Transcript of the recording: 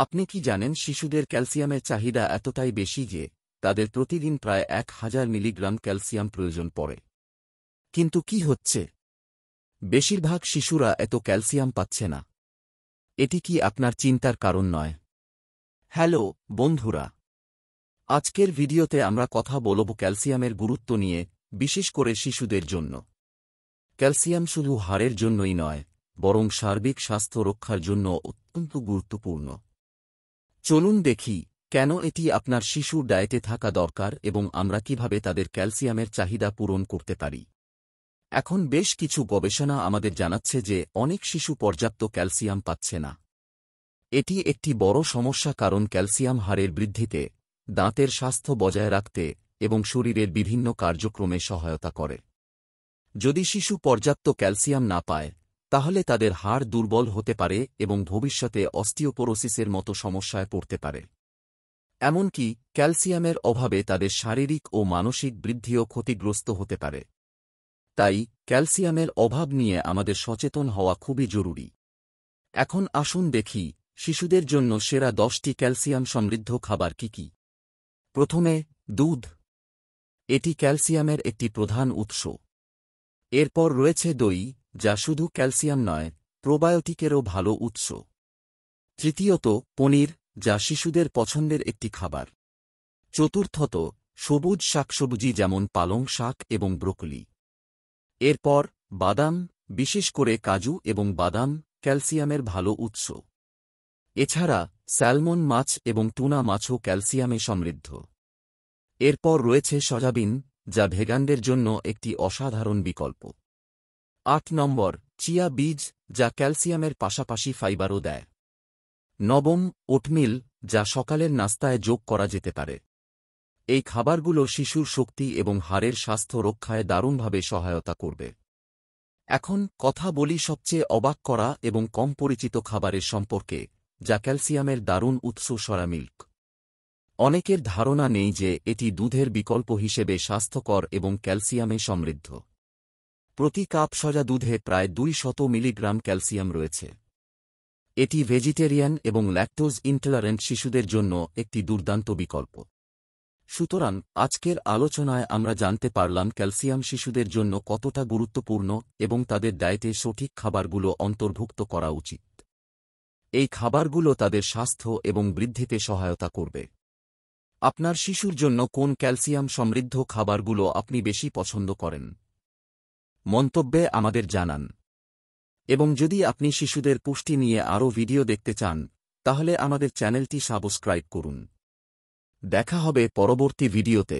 আপনি কি জানেন শিশুদের ক্যালসিয়ামের চাহিদা এতটাই বেশি যে তাদের প্রতিদিন প্রায় 1000 মিলিগ্রাম ক্যালসিয়াম প্রয়োজন পড়ে? কিন্তু কি হচ্ছে? বেশিরভাগ শিশুরা এত ক্যালসিয়াম পাচ্ছে না। এটি কি আপনার চিন্তার কারণ নয়? হ্যালো বন্ধুরা, আজকের ভিডিওতে আমরা কথা বলব ক্যালসিয়ামের গুরুত্ব নিয়ে, বিশেষ করে শিশুদের জন্য। ক্যালসিয়াম শুধু হাড়ের জন্যই নয়, বরং সার্বিক স্বাস্থ্য রক্ষার জন্য অত্যন্ত গুরুত্বপূর্ণ। চলুন দেখি কেন এটি আপনার শিশুর ডায়েটে থাকা দরকার এবং আমরা কিভাবে তাদের ক্যালসিয়ামের চাহিদা পূরণ করতে পারি। এখন বেশ কিছু গবেষণা আমাদের জানাচ্ছে যে অনেক শিশু পর্যাপ্ত ক্যালসিয়াম পাচ্ছে না। এটি একটি বড় সমস্যা, কারণ ক্যালসিয়াম হাড়ের বৃদ্ধিতে, দাঁতের স্বাস্থ্য বজায় রাখতে এবং শরীরের বিভিন্ন কার্যক্রমে সহায়তা করে। যদি শিশু পর্যাপ্ত ক্যালসিয়াম না পায়, তাহলে তাদের হাড় দুর্বল হতে পারে এবং ভবিষ্যতে অস্টিওপোরোসিসের মতো সমস্যায় পড়তে পারে। এমনকি ক্যালসিয়ামের অভাবে তাদের শারীরিক ও মানসিক বৃদ্ধিও ক্ষতিগ্রস্ত হতে পারে। তাই ক্যালসিয়ামের অভাব নিয়ে আমাদের সচেতন হওয়া খুবই জরুরি। এখন আসুন দেখি শিশুদের জন্য সেরা 10টি ক্যালসিয়াম সমৃদ্ধ খাবার কি কি। প্রথমে, দুধ। এটি ক্যালসিয়ামের একটি প্রধান উৎস। এরপর রয়েছে দই, যা শুধু ক্যালসিয়াম নয়, প্রোবায়োটিকেরও ভালো উৎস। তৃতীয়ত, পনির, যা শিশুদের পছন্দের একটি খাবার। চতুর্থত, সবুজ শাকসবজি যেমন পালং শাক এবং ব্রোকলি। এরপর বাদাম, বিশেষ করে কাজু এবং বাদাম, ক্যালসিয়ামের ভালো উৎস। এছাড়া স্যালমন মাছ এবং টুনা মাছও ক্যালসিয়ামে সমৃদ্ধ। এরপর রয়েছে সয়াবিন, যা ভেগানদের জন্য একটি অসাধারণ বিকল্প। 8 নম্বর, চিয়া বীজ, যা ক্যালসিয়ামের পাশাপাশি ফাইবারও দেয়। নবম, ওটমিল, যা সকালের নাস্তায় যোগ করা যেতে পারে। এই খাবারগুলো শিশুর শক্তি এবং হাড়ের স্বাস্থ্য রক্ষায় দারুণভাবে সহায়তা করবে। এখন কথা বলি সবচেয়ে অবাক করা এবং কম পরিচিত খাবারের সম্পর্কে, যা ক্যালসিয়ামের দারুণ উৎস, সয়া মিল্ক। অনেকের ধারণা নেই যে এটি দুধের বিকল্প হিসেবে স্বাস্থ্যকর এবং ক্যালসিয়ামে সমৃদ্ধ। প্রতি কাপ সয়া দুধে প্রায় 200 মিলিগ্রাম ক্যালসিয়াম রয়েছে। এটি ভেজিটেরিয়ান এবং ল্যাকটোজ ইনটলারেন্ট শিশুদের জন্য একটি দুর্দান্ত বিকল্প। সুতরাং আজকের আলোচনায় আমরা জানতে পারলাম ক্যালসিয়াম শিশুদের জন্য কতটা গুরুত্বপূর্ণ এবং তাদের ডায়েটে সঠিক খাবারগুলো অন্তর্ভুক্ত করা উচিত। এই খাবারগুলো তাদের স্বাস্থ্য এবং বৃদ্ধিতে সহায়তা করবে। আপনার শিশুর জন্য কোন ক্যালসিয়াম সমৃদ্ধ খাবারগুলো আপনি বেশি পছন্দ করেন? মন্তব্যে আমাদের জানান। এবং যদি আপনি শিশুদের পুষ্টি নিয়ে আরও ভিডিও দেখতে চান, তাহলে আমাদের চ্যানেলটি সাবস্ক্রাইব করুন। দেখা হবে পরবর্তী ভিডিওতে।